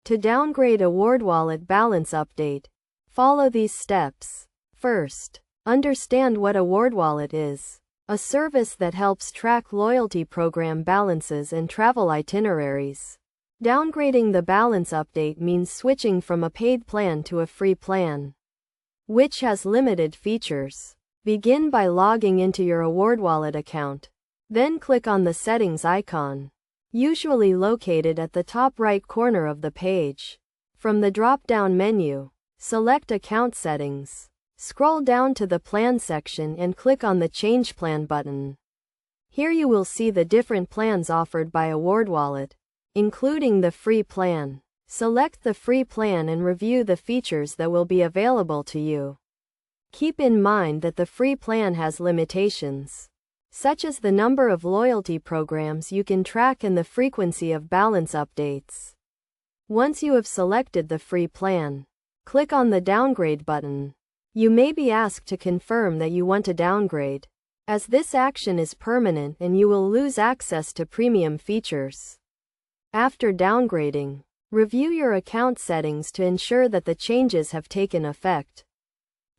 To downgrade AwardWallet balance update, follow these steps. First, understand what AwardWallet is. A service that helps track loyalty program balances and travel itineraries. Downgrading the balance update means switching from a paid plan to a free plan, which has limited features. Begin by logging into your AwardWallet account. Then click on the settings icon, usually located at the top right corner of the page. From the drop-down menu, select Account Settings. Scroll down to the Plan section and click on the Change Plan button. Here you will see the different plans offered by AwardWallet, including the free plan. Select the free plan and review the features that will be available to you. Keep in mind that the free plan has limitations, such as the number of loyalty programs you can track and the frequency of balance updates. Once you have selected the free plan, click on the Downgrade button. You may be asked to confirm that you want to downgrade, as this action is permanent and you will lose access to premium features. After downgrading, review your account settings to ensure that the changes have taken effect.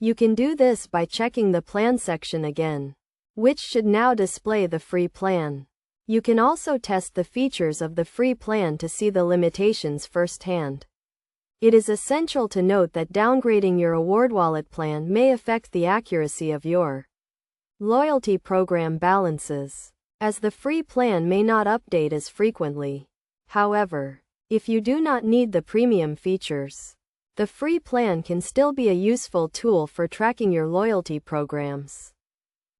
You can do this by checking the Plan section again, which should now display the free plan. You can also test the features of the free plan to see the limitations firsthand. It is essential to note that downgrading your AwardWallet plan may affect the accuracy of your loyalty program balances, as the free plan may not update as frequently. However, if you do not need the premium features, the free plan can still be a useful tool for tracking your loyalty programs.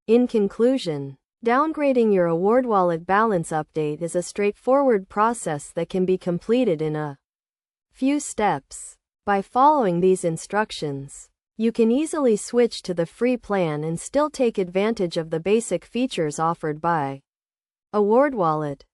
In conclusion, downgrading your AwardWallet balance update is a straightforward process that can be completed in a few steps. By following these instructions, you can easily switch to the free plan and still take advantage of the basic features offered by AwardWallet.